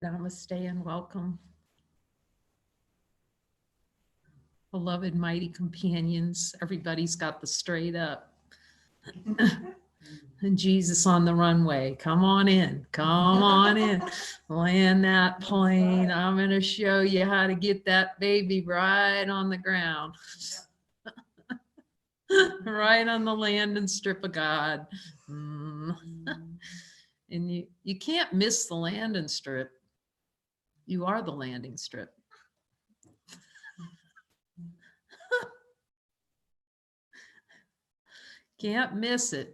Namaste and welcome. Beloved mighty companions, everybody's got the straight up. And Jesus on the runway. Come on in. Come on in. Land that plane. I'm going to show you how to get that baby right on the ground. Right on the landing strip of God. And you can't miss the landing strip. You are the landing strip. Can't miss it.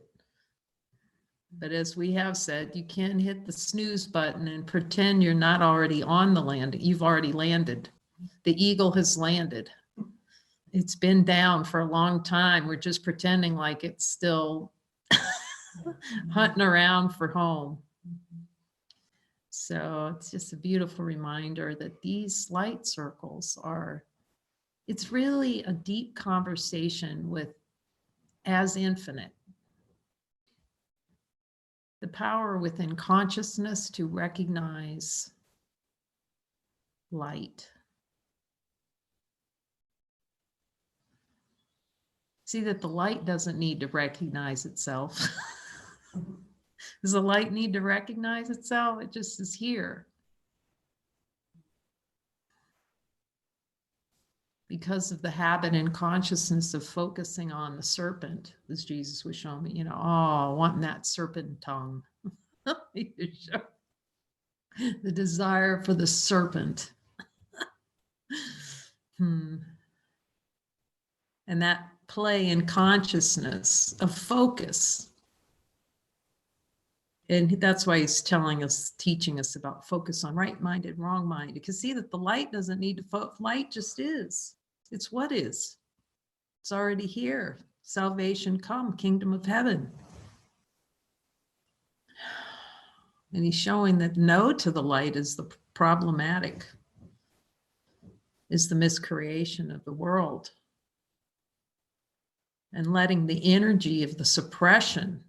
But as we have said, you can't hit the snooze button and pretend you're not already on the landing. You've already landed. The eagle has landed. It's been down for a long time. We're just pretending like it's still hunting around for home. So it's just a beautiful reminder that these light circles are, it's really a deep conversation with as infinite. The power within consciousness to recognize light. See that the light doesn't need to recognize itself. Does the light need to recognize itself? It just is here. Because of the habit and consciousness of focusing on the serpent, as Jesus was showing me, wanting that serpent tongue. The desire for the serpent. And that play in consciousness of focus. And that's why he's teaching us about focus on right mind and wrong mind. Because see that the light doesn't need to light just is. It's what is. It's already here. Salvation come, kingdom of heaven. And he's showing that no to the light is the problematic, is the miscreation of the world. And letting the energy of the suppression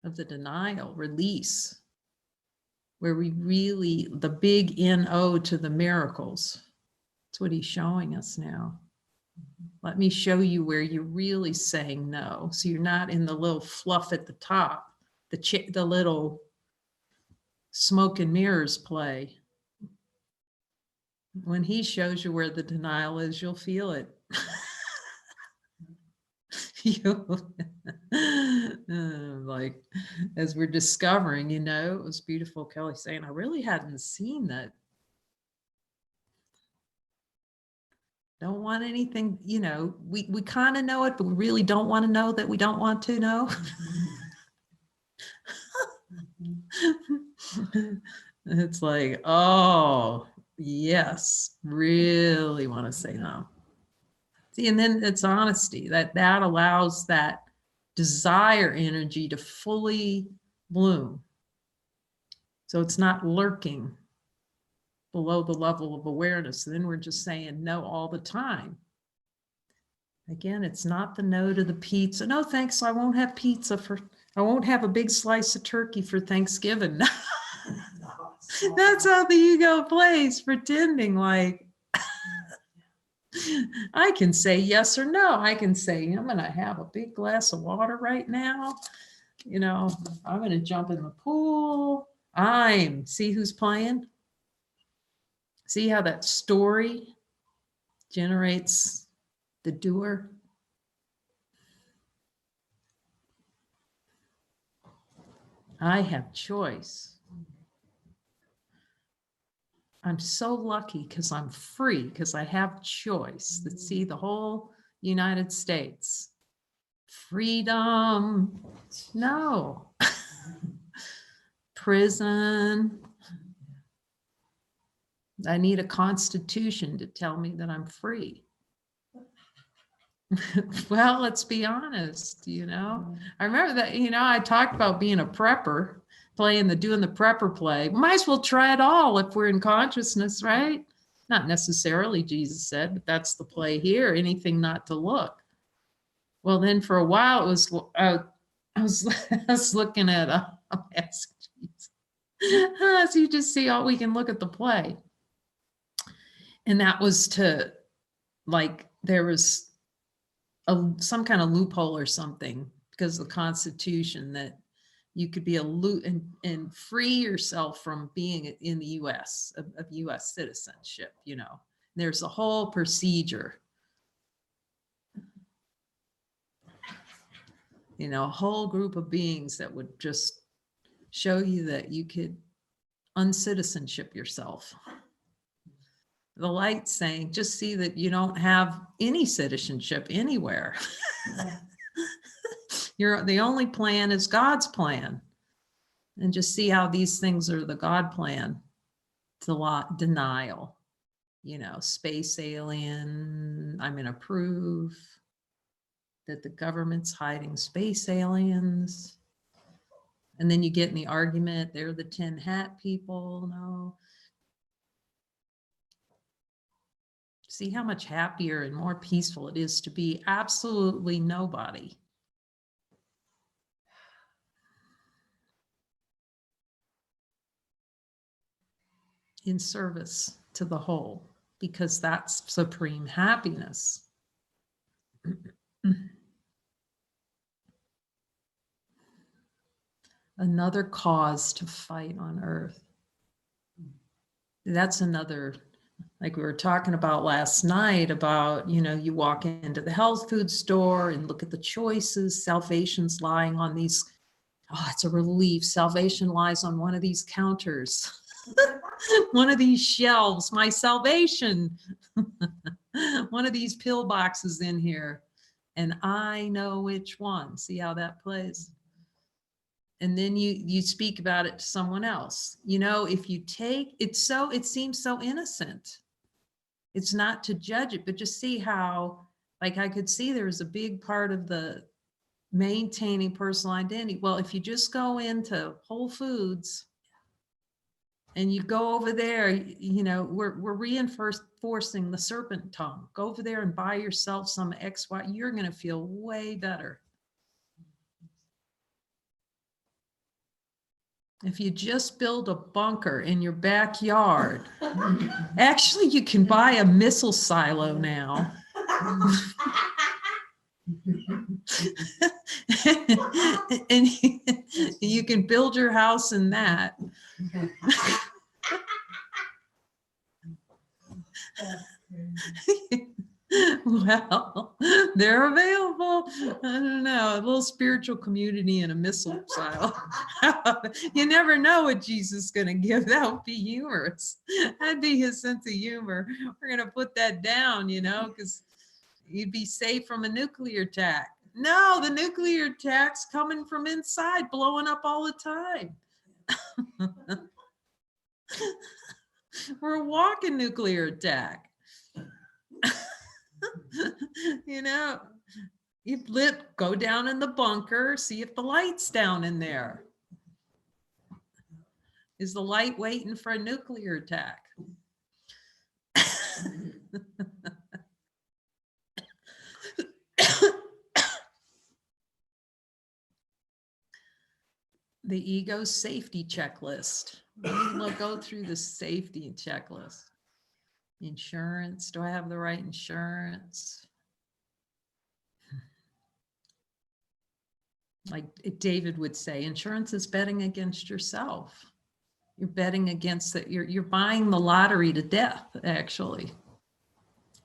of the denial release, where we really, the big NO to the miracles. That's what he's showing us now. Let me show you where you're really saying no. So you're not in the little fluff at the top, the little smoke and mirrors play. When he shows you where the denial is, you'll feel it. Like, as we're discovering, it was beautiful. Kelly saying, I really hadn't seen that. Don't want anything, we kind of know it, but we really don't want to know that we don't want to know. It's like, oh, yes, really want to say no. See, and then it's honesty that allows that desire energy to fully bloom. So it's not lurking below the level of awareness. And then we're just saying no all the time. Again, it's not the no to the pizza. No, thanks. I won't have pizza I won't have a big slice of turkey for Thanksgiving. That's how the ego plays, pretending like I can say yes or no. I can say, I'm going to have a big glass of water right now. I'm going to jump in the pool. See who's playing? See how that story generates the doer? I have choice. I'm so lucky because I'm free, because I have choice. Let's see the whole United States. Freedom. No. Prison. I need a constitution to tell me that I'm free. Well, let's be honest, I remember that, I talked about being a prepper, doing the prepper play. Might as well try it all if we're in consciousness, right? Not necessarily, Jesus said, but that's the play here, anything not to look. Well, then for a while, it was, I was looking at, I'm asking Jesus. So you just see, oh, we can look at the play. And that was to, like, there was some kind of loophole or something because of the Constitution that you could be and free yourself from being in the U.S. of U.S. citizenship. You know, there's a whole procedure. You know, a whole group of beings that would just show you that you could uncitizenship yourself. The light saying, just see that you don't have any citizenship anywhere. The only plan is God's plan. And just see how these things are the God plan. Denial, you know, space alien, I'm going to prove that the government's hiding space aliens. And then you get in the argument, they're the tin hat people. No. See how much happier and more peaceful it is to be absolutely nobody. In service to the whole, because that's supreme happiness. Another cause to fight on earth. That's another, like we were talking about last night, about, you know, you walk into the health food store and look at the choices. Salvation's lying on these. Oh, it's a relief. Salvation lies on one of these counters. One of these shelves, my salvation. One of these pill boxes in here. And I know which one. See how that plays? And then you speak about it to someone else. You know, if you take it, it seems so innocent. It's not to judge it, but just see how, like, I could see there was a big part of the maintaining personal identity. Well, if you just go into Whole Foods and you go over there, you know, we're reinforcing the serpent tongue. Go over there and buy yourself some XY. You're going to feel way better. If you just build a bunker in your backyard, actually, you can buy a missile silo now. And you can build your house in that. Well, they're available. I don't know, a little spiritual community in a missile silo. You never know what Jesus is going to give. That would be humorous. That'd be his sense of humor. We're going to put that down, you know, because you'd be safe from a nuclear attack. No, the nuclear attack's coming from inside, blowing up all the time. We're a walking nuclear attack. You know, go down in the bunker, see if the light's down in there. Is the light waiting for a nuclear attack? The ego's safety checklist. We'll go through the safety checklist. Insurance. Do I have the right insurance? Like David would say, insurance is betting against yourself. You're betting against that. You're buying the lottery to death, actually.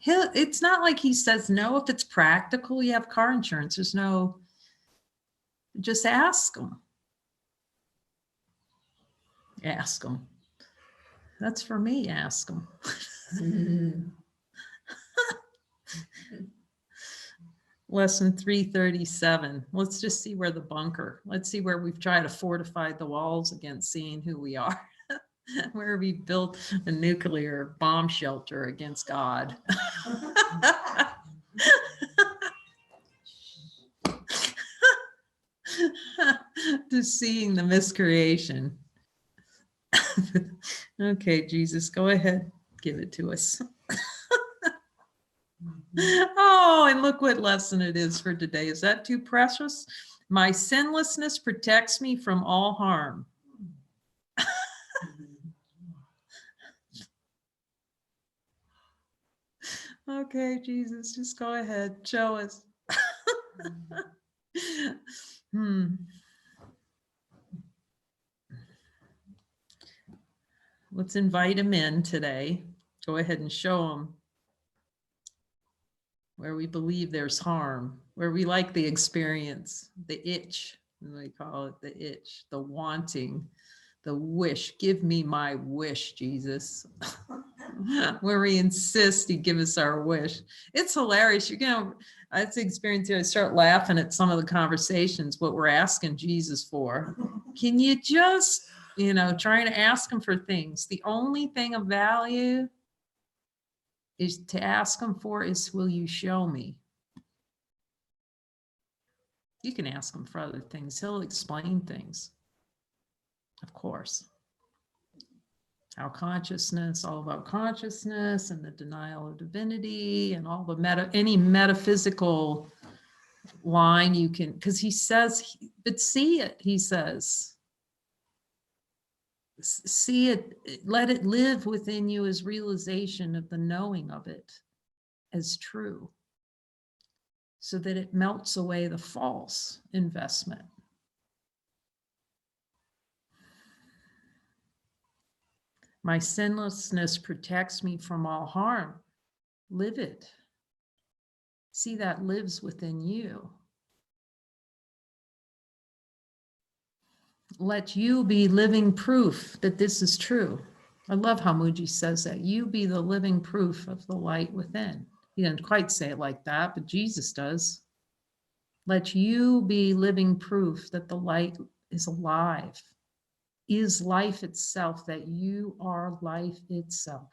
It's not like he says no. If it's practical, you have car insurance. There's no, just ask them. Ask them. That's for me, ask them. Lesson 337. Let's just see where the bunker. Let's see where we've tried to fortify the walls against seeing who we are. Where we built a nuclear bomb shelter against God. To seeing the miscreation. Okay, Jesus, go ahead. Give it to us. Oh, and look what lesson it is for today. Is that too precious? My sinlessness protects me from all harm. Okay, Jesus, just go ahead. Show us. Hmm. Let's invite him in today. Go ahead and show him where we believe there's harm, where we like the experience, the itch, we call it the itch, the wanting, the wish. Give me my wish, Jesus. Where we insist he give us our wish. It's hilarious. You know, that's the experience here. I start laughing at some of the conversations, what we're asking Jesus for. Can you just, trying to ask him for things? The only thing of value is to ask him for is, will you show me? You can ask him for other things. He'll explain things, of course. Our consciousness, all about consciousness and the denial of divinity and all the any metaphysical line you can, because he says, but see it, he says. See it, let it live within you as realization of the knowing of it as true, so that it melts away the false investment. My sinlessness protects me from all harm. Live it. See, that lives within you. Let you be living proof that this is true. I love how Mooji says that. You be the living proof of the light within. He didn't quite say it like that, but Jesus does. Let you be living proof that the light is alive, is life itself, that you are life itself.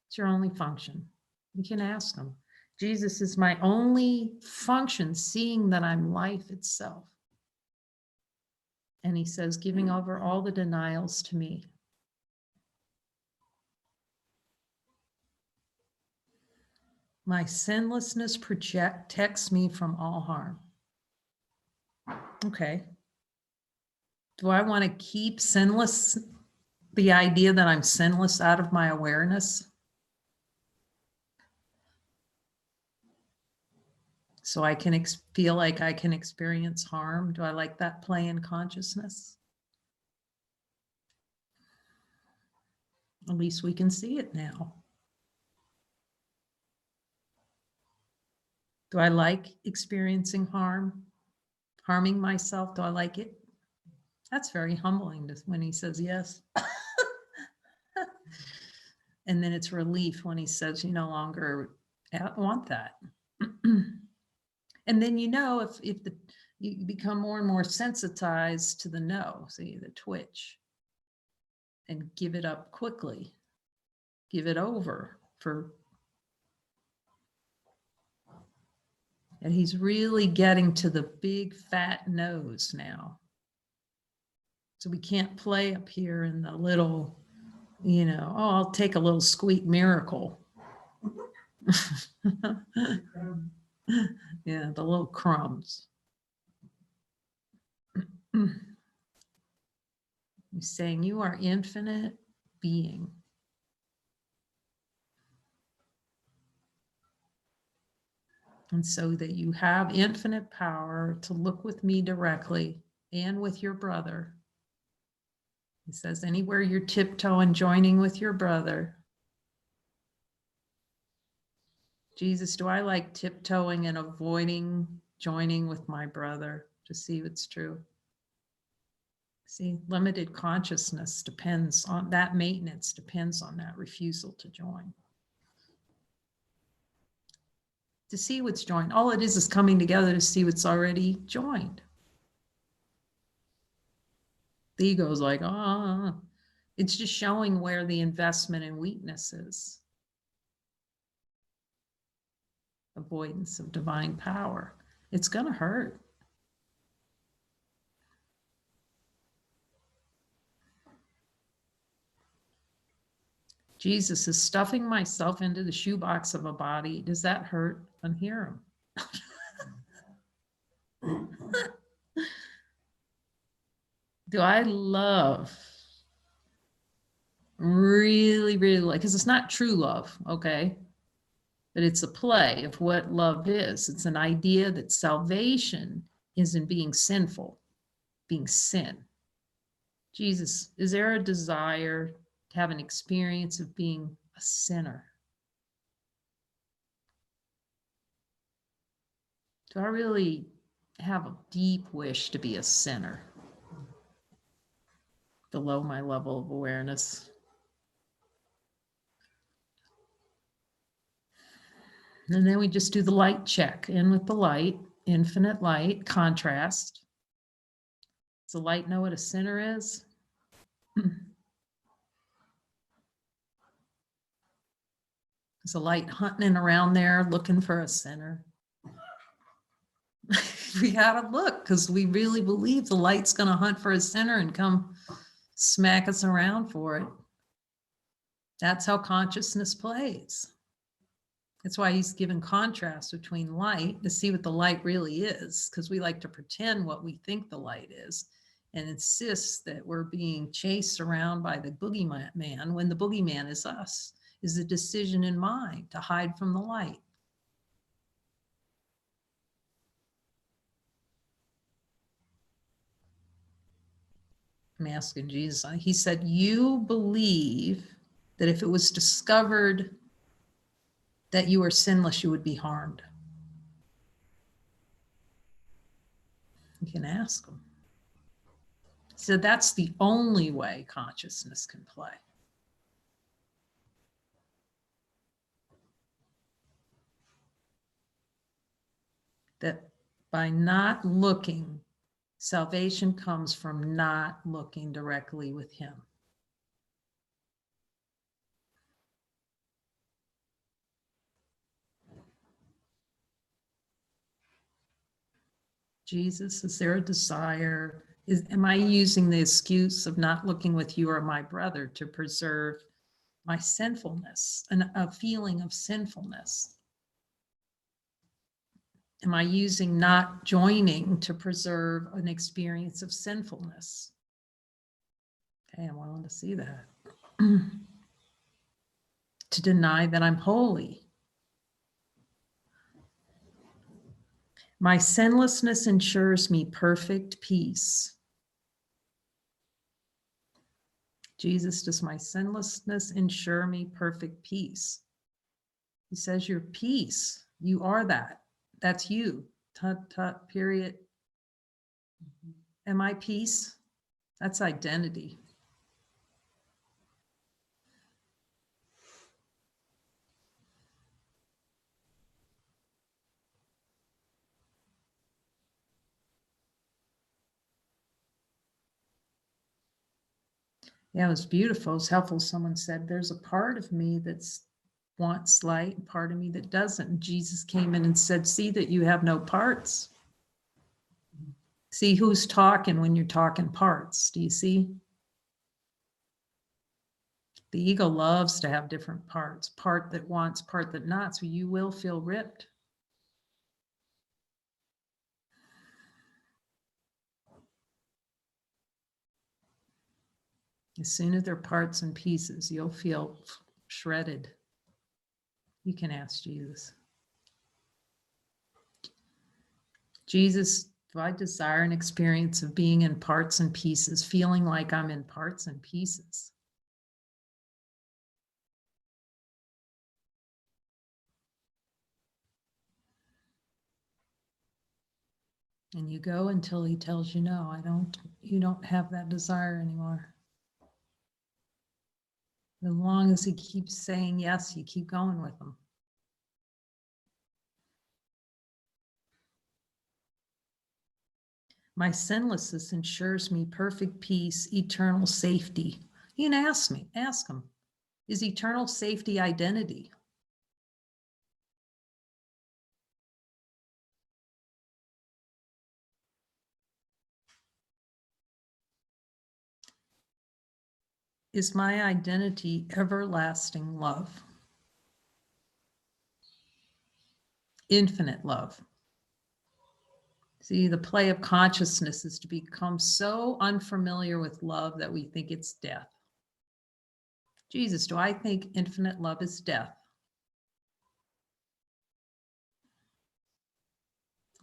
It's your only function. You can ask him. Jesus is my only function, seeing that I'm life itself. And he says, giving over all the denials to me. My sinlessness protects me from all harm. Okay. Do I want to keep sinless, the idea that I'm sinless, out of my awareness? So I can feel like I can experience harm? Do I like that play in consciousness? At least we can see it now. Do I like experiencing harming myself? Do I like it? That's very humbling when he says yes. And then it's relief when he says you no longer want that. And then if you become more and more sensitized to the no, see the twitch, and give it up quickly, give it over and he's really getting to the big fat no's now. So we can't play up here in the little, I'll take a little squeak miracle. Yeah, the little crumbs. He's saying you are infinite being. And so that you have infinite power to look with me directly and with your brother. He says, anywhere you're tiptoeing, joining with your brother. Jesus, do I like tiptoeing and avoiding joining with my brother to see what's true? See, limited consciousness depends on that, maintenance depends on that refusal to join. To see what's joined. All it is coming together to see what's already joined. The ego is like, it's just showing where the investment and weakness is. Avoidance of divine power. It's going to hurt. Jesus is stuffing myself into the shoebox of a body. Does that hurt? Unhear him. Do I love, really, really like, because it's not true love, okay? But it's a play of what love is. It's an idea that salvation isn't being sinful, being sin. Jesus, is there a desire to have an experience of being a sinner? Do I really have a deep wish to be a sinner below my level of awareness? And then we just do the light check. In with the light, infinite light, contrast. Does the light know what a sinner is? Is the light hunting around there looking for a sinner? We gotta look, because we really believe the light's going to hunt for a sinner and come smack us around for it. That's how consciousness plays. That's why he's given contrast between light to see what the light really is, because we like to pretend what we think the light is and insist that we're being chased around by the boogeyman when the boogeyman is us, is a decision in mind to hide from the light. I'm asking Jesus. He said, you believe that if it was discovered that you are sinless, you would be harmed. You can ask him. He said, that's the only way consciousness can play. That by not looking, salvation comes from not looking directly with him. Jesus, is there a desire? Am I using the excuse of not looking with you or my brother to preserve my sinfulness and a feeling of sinfulness? Am I using not joining to preserve an experience of sinfulness? Okay, I want to see that. To deny that I'm holy. My sinlessness ensures me perfect peace. Jesus, does my sinlessness ensure me perfect peace? He says, your peace, you are that. That's you. Tut, tut, period. Am I peace? That's identity. Yeah, it was beautiful. It was helpful. Someone said, there's a part of me that's wants light, and part of me that doesn't. And Jesus came in and said, see that you have no parts. See who's talking when you're talking parts. Do you see? The ego loves to have different parts, part that wants, part that not. So you will feel ripped. As soon as they're parts and pieces, you'll feel shredded. You can ask Jesus. Jesus, do I desire an experience of being in parts and pieces, feeling like I'm in parts and pieces? And you go until he tells you, no, you don't have that desire anymore. As long as he keeps saying yes, you keep going with him. My sinlessness ensures me perfect peace, eternal safety. You can ask him, is eternal safety identity? Is my identity everlasting love? Infinite love. See, the play of consciousness is to become so unfamiliar with love that we think it's death. Jesus, do I think infinite love is death?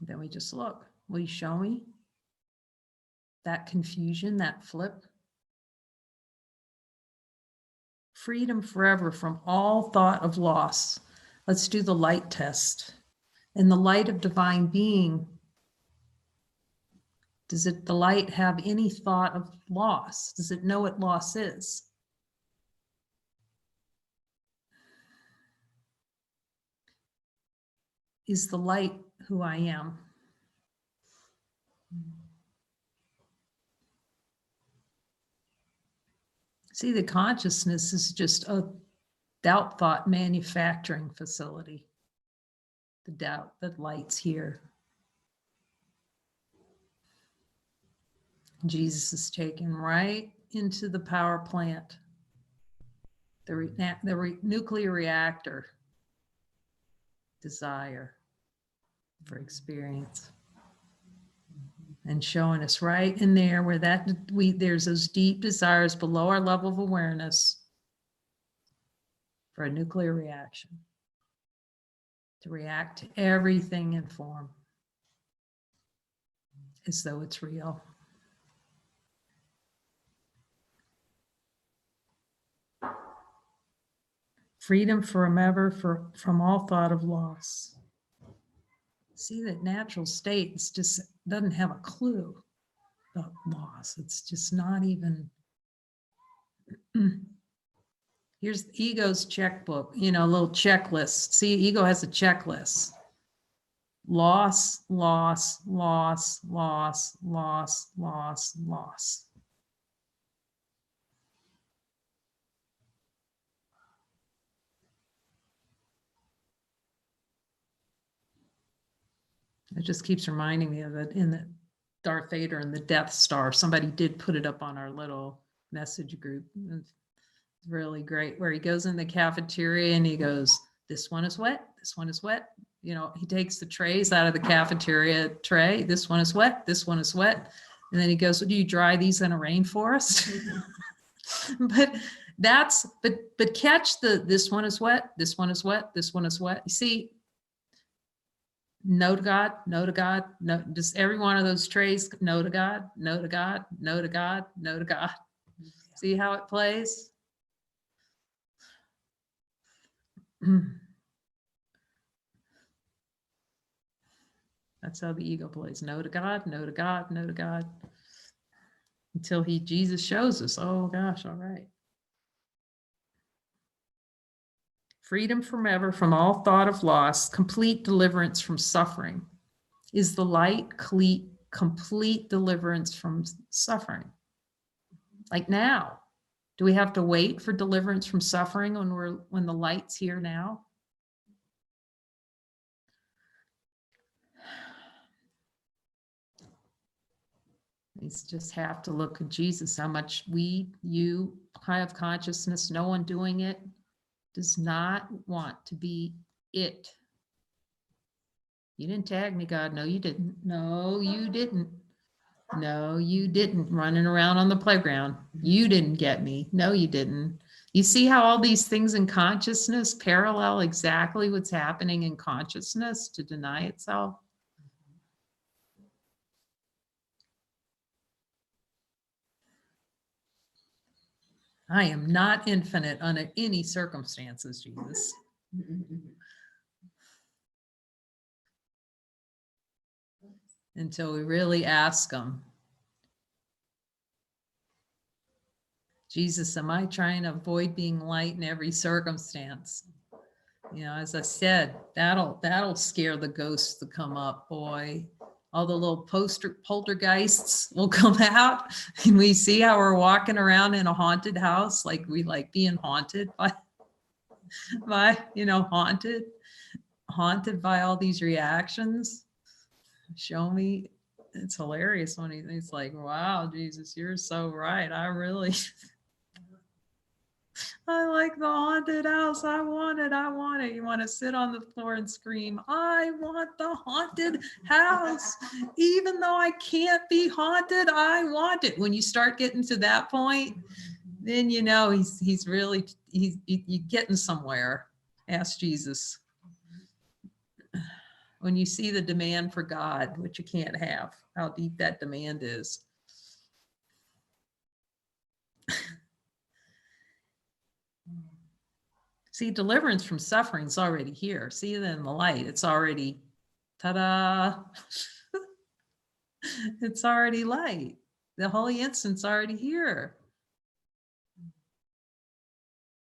Then we just look. Will you show me that confusion, that flip? Freedom forever from all thought of loss. Let's do the light test. In the light of divine being, does the light have any thought of loss? Does it know what loss is? Is the light who I am? See, the consciousness is just a doubt thought manufacturing facility. The doubt that light's here. Jesus is taken right into the power plant, the nuclear reactor, desire for experience, and showing us right in there where there's those deep desires below our level of awareness for a nuclear reaction, to react to everything in form as though it's real. Freedom forever from all thought of loss. See, that natural state just doesn't have a clue about loss. It's just not even. Here's the ego's checkbook, a little checklist. See, ego has a checklist. Loss, loss, loss, loss, loss, loss, loss. It just keeps reminding me of it in the Darth Vader and the Death Star. Somebody did put it up on our little message group. It's really great, where he goes in the cafeteria and he goes, this one is wet, this one is wet. He takes the trays out of the cafeteria tray. This one is wet, this one is wet. And then he goes, well, do you dry these in a rainforest? but catch this one is wet, this one is wet, this one is wet. You see, no to God, no to God, no, just every one of those trays, no to God, no to God, no to God, no to God. See how it plays? That's how the ego plays. No to God, no to God, no to God. Until Jesus shows us, oh gosh, all right. Freedom forever from all thought of loss, complete deliverance from suffering. Is the light complete deliverance from suffering? Like now, do we have to wait for deliverance from suffering when the light's here now? We just have to look at Jesus, how much you, high of consciousness, no one doing it, does not want to be it. You didn't tag me, God. No, you didn't. No, you didn't. No, you didn't. Running around on the playground. You didn't get me. No, you didn't. You see how all these things in consciousness parallel exactly what's happening in consciousness to deny itself? I am not infinite under any circumstances, Jesus. Until we really ask him, Jesus, am I trying to avoid being light in every circumstance? As I said, that'll scare the ghosts to come up, boy. All the little poltergeists will come out, and we see how we're walking around in a haunted house, like we like being haunted by haunted by all these reactions. Show me. It's hilarious when he's like, wow, Jesus, you're so right. I like the haunted house. I want it. You want to sit on the floor and scream, I want the haunted house. Even though I can't be haunted, I want it. When you start getting to that point, then he's really getting somewhere. Ask Jesus. When you see the demand for God, which you can't have, how deep that demand is. See, deliverance from suffering is already here. See it in the light. It's already, ta-da. It's already light. The holy instant's already here.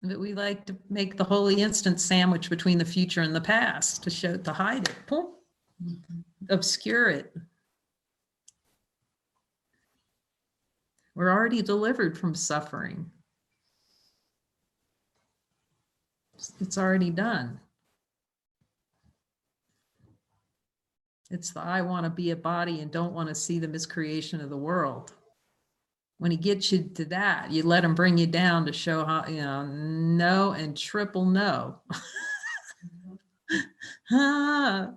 But we like to make the holy instant sandwich between the future and the past to hide it. Boom. Obscure it. We're already delivered from suffering. It's already done. It's the I want to be a body and don't want to see the miscreation of the world. When he gets you to that, you let him bring you down to show how, no and triple no. There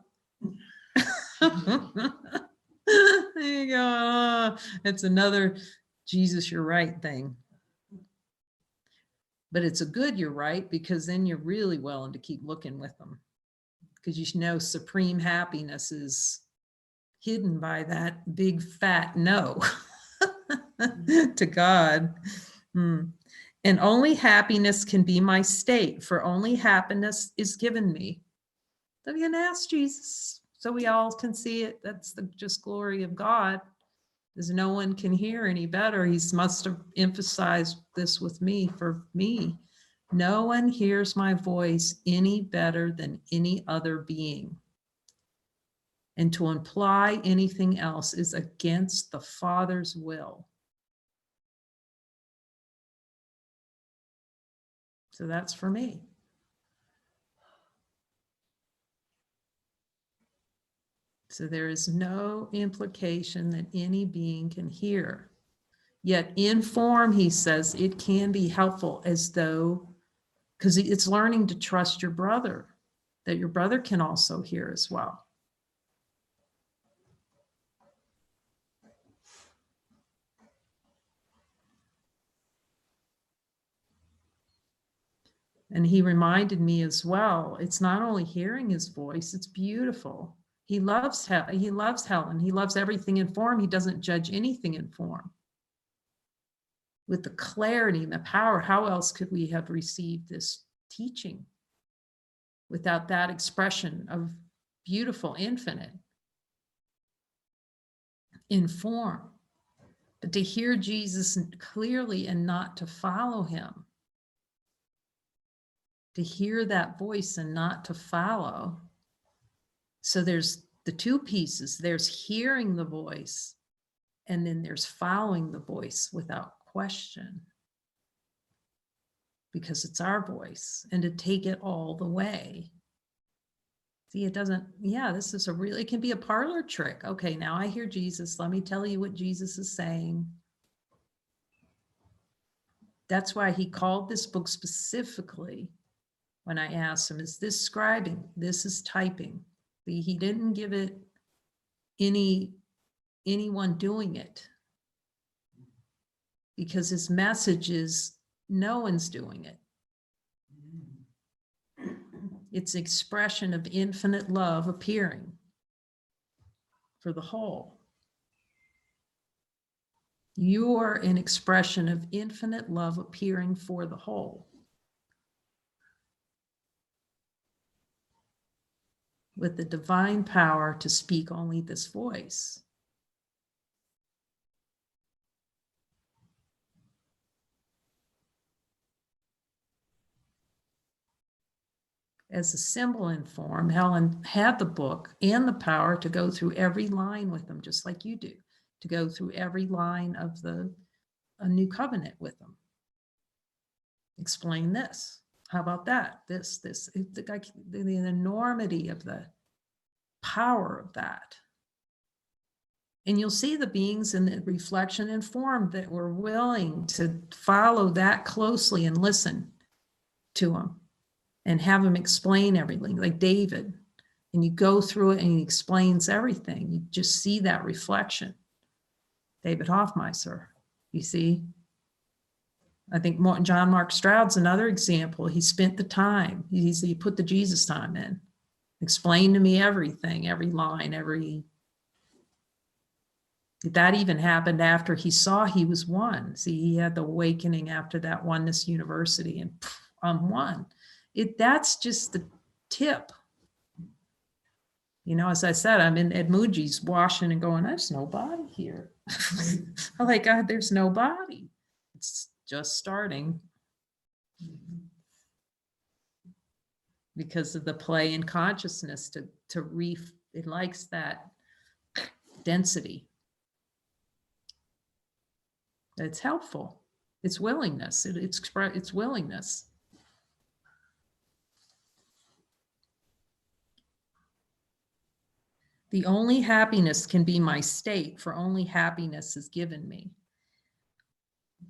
you go. It's another Jesus, you're right thing. But it's a good you're right, because then you're really willing to keep looking with them. Because you know supreme happiness is hidden by that big fat no to God. And only happiness can be my state, for only happiness is given me. So you can ask Jesus so we all can see it. That's the just glory of God, is no one can hear any better. He must have emphasized this with me, for me. No one hears my voice any better than any other being. And to imply anything else is against the Father's will. So that's for me. So there is no implication that any being can hear. Yet in form, he says, it can be helpful, as though, because it's learning to trust your brother, that your brother can also hear as well. And he reminded me as well, it's not only hearing his voice, it's beautiful. He loves Helen. He loves everything in form. He doesn't judge anything in form. With the clarity and the power, how else could we have received this teaching without that expression of beautiful infinite in form? But to hear Jesus clearly and not to follow him, to hear that voice and not to follow. So there's the two pieces. There's hearing the voice, and then there's following the voice without question, because it's our voice, and to take it all the way. See, it doesn't, this is it can be a parlor trick. Okay, now I hear Jesus. Let me tell you what Jesus is saying. That's why he called this book specifically, when I asked him, is this scribing? This is typing. He didn't give it anyone doing it, because his message is no one's doing it. It's expression of infinite love appearing for the whole. You're an expression of infinite love appearing for the whole. With the divine power to speak only this voice. As a symbol in form, Helen had the book and the power to go through every line with them, just like you do, to go through every line of a new covenant with them. Explain this. How about that? This, the enormity of the power of that. And you'll see the beings in the reflection and form that were willing to follow that closely and listen to him and have him explain everything, like David. And you go through it and he explains everything. You just see that reflection. David Hoffmeister, you see? I think John Mark Stroud's another example. He spent the time. He put the Jesus time in. Explain to me everything, every line, that even happened after he saw he was one. See, he had the awakening after that Oneness University, and I'm one. That's just the tip. You know, as I said, I'm in Ed Muji's washing and going, there's nobody here. I'm like, God, there's nobody. It's just starting. Because of the play in consciousness it likes that density. It's helpful. It's willingness. It's willingness. The only happiness can be my state, for only happiness is given me.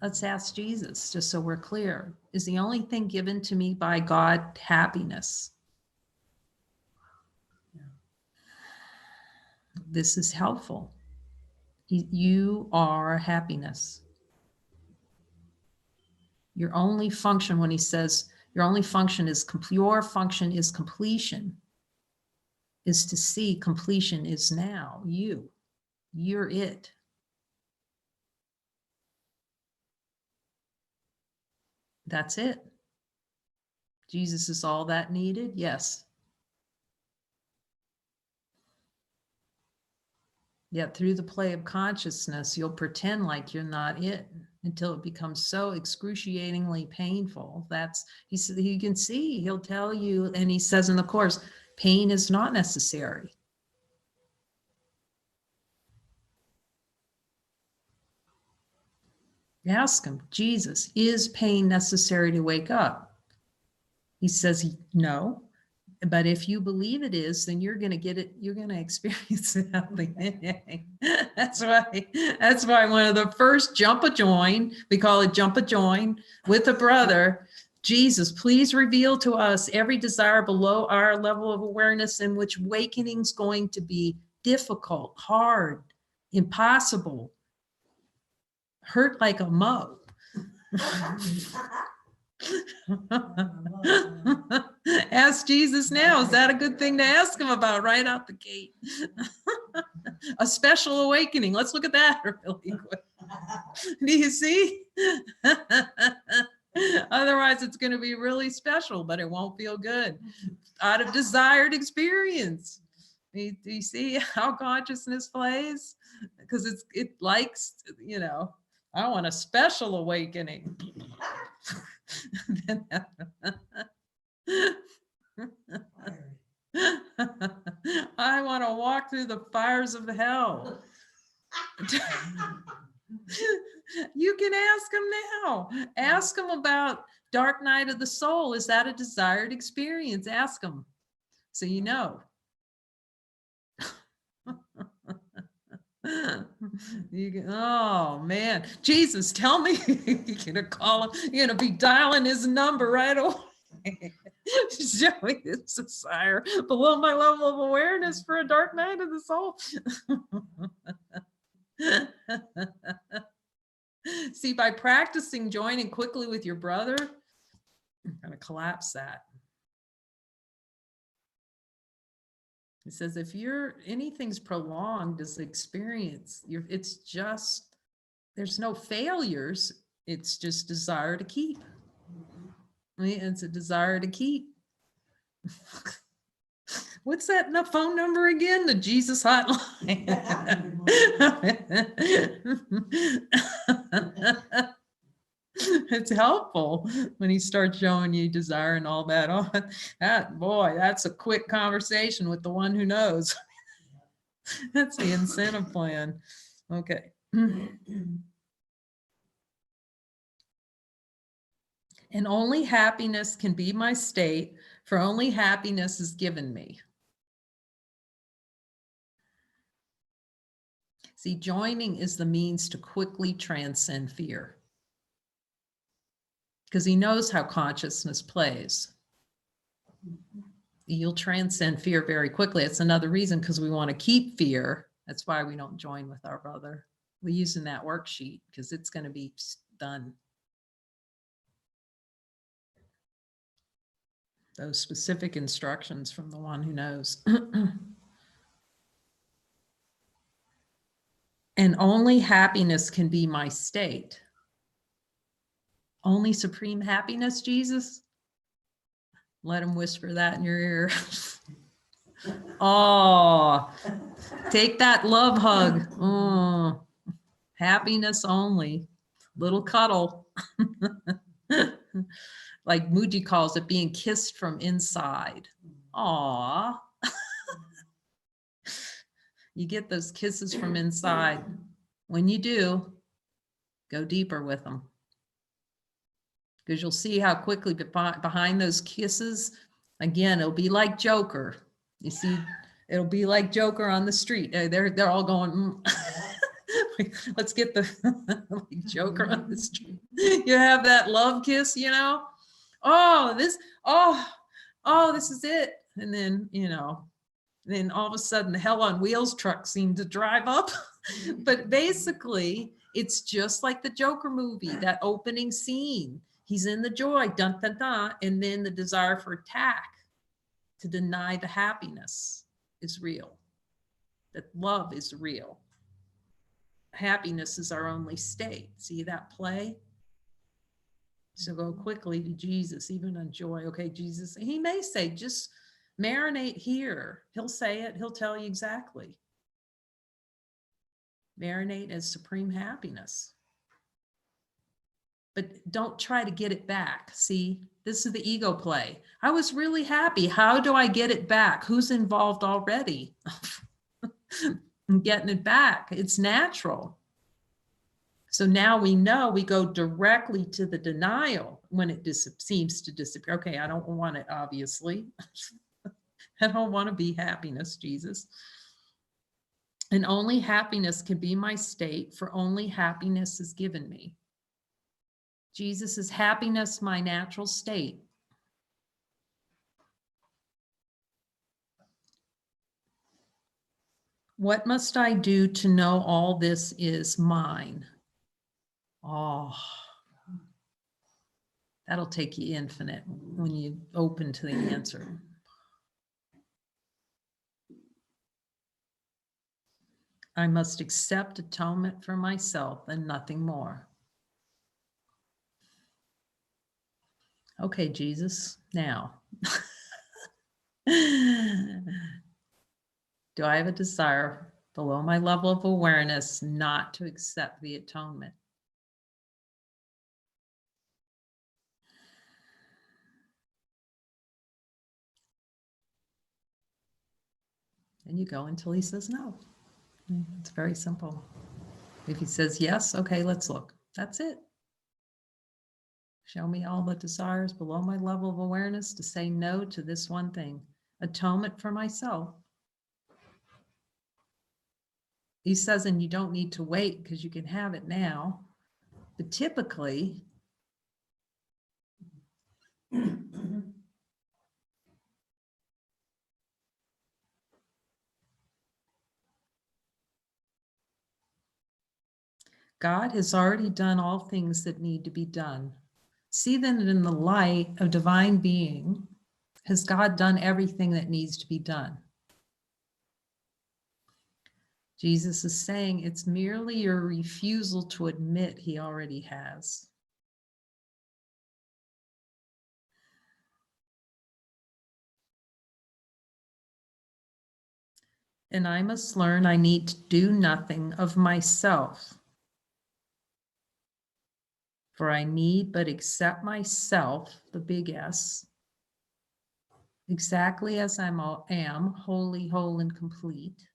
Let's ask Jesus, just so we're clear. Is the only thing given to me by God happiness? This is helpful. You are happiness. Your only function, when he says your function is completion, is to see completion is now. You're it. That's it. Jesus is all that needed? Yes. Yet through the play of consciousness, you'll pretend like you're not it until it becomes so excruciatingly painful. You can see, he'll tell you, and he says in the Course, pain is not necessary. Ask him, Jesus, is pain necessary to wake up? He says, no. But if you believe it is, then you're going to get it. You're going to experience it. That's why one of the first jump a join, we call it jump a join with a brother. Jesus, please reveal to us every desire below our level of awareness in which awakening's going to be difficult, hard, impossible, hurt like a mug. Ask Jesus now. Is that a good thing to ask him about right out the gate? A special awakening. Let's look at that really quick. Do you see? Otherwise, it's going to be really special, but it won't feel good. Out of desired experience. Do you see how consciousness plays? Because it likes, I want a special awakening. I want to walk through the fires of hell. You can ask him now. Ask him about dark night of the soul. Is that a desired experience? Ask him so you know. Oh man, Jesus, tell me. You're gonna call him. You're gonna be dialing his number right away. Showing his desire below my level of awareness for a dark night of the soul. See, by practicing joining quickly with your brother, I'm gonna collapse that. It says if anything's prolonged as experience, it's just, there's no failures. It's just desire to keep. It's a desire to keep. What's that phone number again? The Jesus hotline. It's helpful when he starts showing you desire and all that. Oh, that's a quick conversation with the one who knows. That's the incentive plan. Okay. And only happiness can be my state, for only happiness is given me. See, joining is the means to quickly transcend fear. Because he knows how consciousness plays. You'll transcend fear very quickly. It's another reason because we want to keep fear. That's why we don't join with our brother. We're using that worksheet because it's going to be done. Those specific instructions from the one who knows. And only happiness can be my state. Only supreme happiness, Jesus? Let him whisper that in your ear. Oh, take that love hug. Oh, happiness only. Little cuddle. Like Muji calls it, being kissed from inside. Aw. You get those kisses from inside. When you do, go deeper with them. Because you'll see how quickly behind those kisses, again, it'll be like Joker. You see, it'll be like Joker on the street. They're all going, let's get the like Joker on the street. You have that love kiss, you know? Oh, this is it. And then, you know, then all of a sudden the Hell on Wheels truck seemed to drive up. But basically, it's just like the Joker movie, that opening scene. He's in the joy, dun, dun, dun, and then the desire for attack, to deny the happiness, is real. That love is real. Happiness is our only state. See that play? So go quickly to Jesus, even on joy. Okay, Jesus, he may say, just marinate here. He'll say it. He'll tell you exactly. Marinate as supreme happiness. But don't try to get it back. See, this is the ego play. I was really happy. How do I get it back? Who's involved already? Getting it back. It's natural. So now we know we go directly to the denial when it seems to disappear. Okay, I don't want it, obviously. I don't want to be happiness, Jesus. And only happiness can be my state, for only happiness is given me. Jesus, is happiness my natural state? What must I do to know all this is mine? Oh, that'll take you infinite when you open to the answer. I must accept atonement for myself and nothing more. Okay, Jesus, now. Do I have a desire below my level of awareness not to accept the atonement? And you go until he says no. It's very simple. If he says yes, okay, let's look. That's it. Show me all the desires below my level of awareness to say no to this one thing. Atonement for myself. He says, and you don't need to wait because you can have it now. But typically, God has already done all things that need to be done. See then in the light of divine being, has God done everything that needs to be done? Jesus is saying it's merely your refusal to admit he already has. And I must learn I need to do nothing of myself. For I need but accept myself, the big S, exactly as I am, wholly, whole, and complete.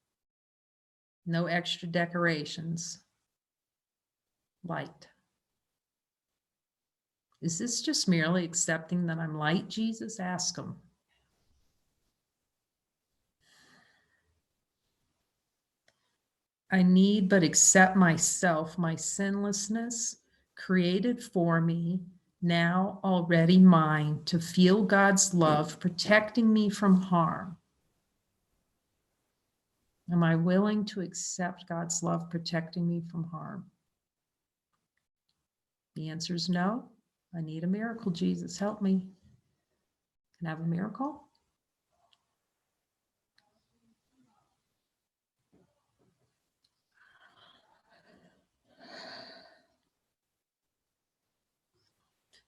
No extra decorations. Light. Is this just merely accepting that I'm light, Jesus? Ask him. I need but accept myself, my sinlessness, created for me, now already mine, to feel God's love protecting me from harm. Am I willing to accept God's love protecting me from harm? The answer is no. I need a miracle, Jesus. Help me. can have a miracle.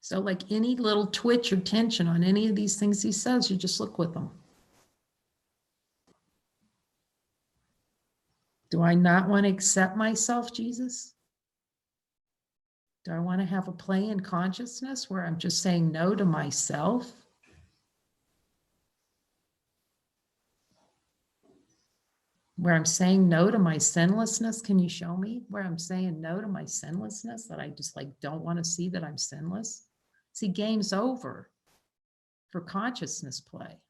So like any little twitch or tension on any of these things he says, you just look with them. Do I not want to accept myself, Jesus? Do I want to have a play in consciousness where I'm just saying no to myself? Where I'm saying no to my sinlessness? Can you show me where I'm saying no to my sinlessness, that I just like don't want to see that I'm sinless? See, game's over for consciousness play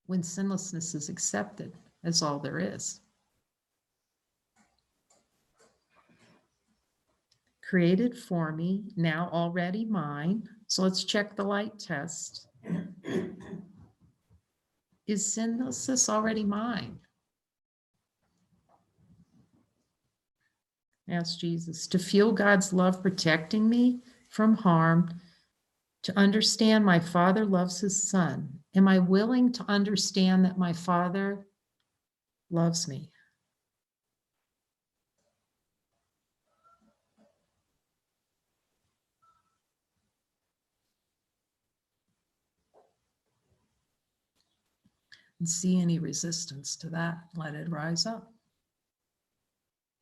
when sinlessness is accepted as all there is. Created for me, now already mine. So let's check the light test. Is sinlessness already mine? Ask Jesus. To feel God's love protecting me from harm, to understand my Father loves his Son. Am I willing to understand that my Father loves me? And see any resistance to that, let it rise up.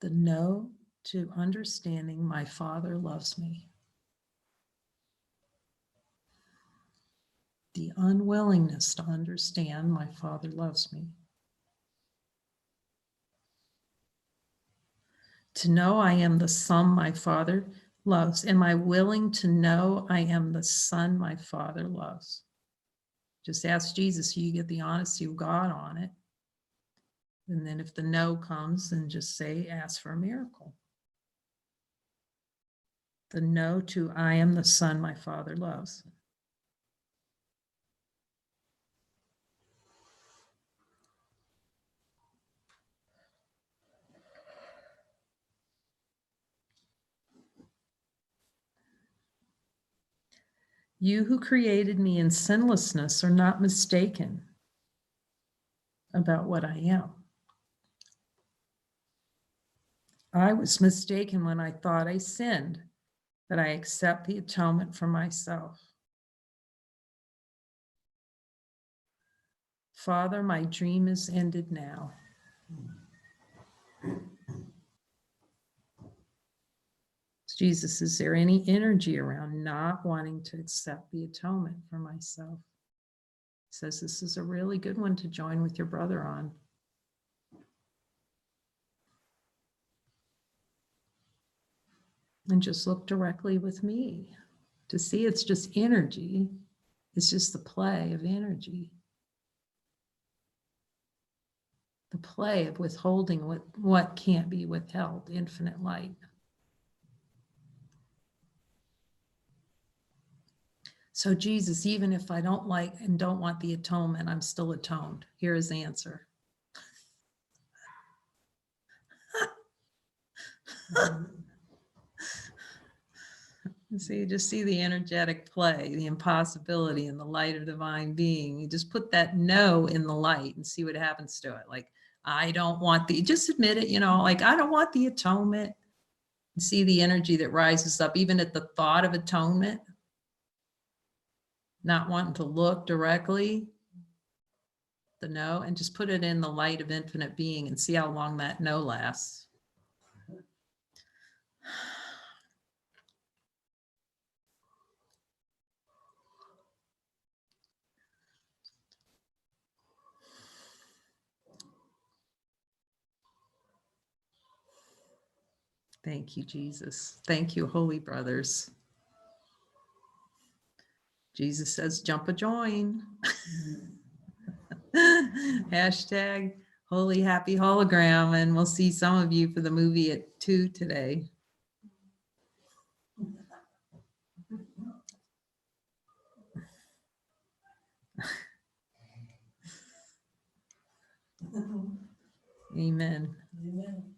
The no to understanding my Father loves me. The unwillingness to understand my Father loves me. To know I am the Son my Father loves. Am I willing to know I am the Son my Father loves? Just ask Jesus so you get the honesty of God on it. And then if the no comes, then just say, ask for a miracle. The no to I am the Son my Father loves. You who created me in sinlessness are not mistaken about what I am. I was mistaken when I thought I sinned, that I accept the atonement for myself. Father, my dream is ended now. Jesus, is there any energy around not wanting to accept the atonement for myself? He says this is a really good one to join with your brother on. And just look directly with me to see it's just energy. It's just the play of energy. The play of withholding what can't be withheld, infinite light. So Jesus, even if I don't like and don't want the atonement, I'm still atoned. Here is the answer. See, just see the energetic play, the impossibility in the light of divine being. You just put that no in the light and see what happens to it. Like, I don't want just admit it, like, I don't want the atonement. And see the energy that rises up, even at the thought of atonement. Not wanting to look directly, the no, and just put it in the light of infinite being and see how long that no lasts. Thank you, Jesus. Thank you, holy brothers. Jesus says, jump a join. Hashtag holy happy hologram. And we'll see some of you for the movie at 2 today. Amen. Amen.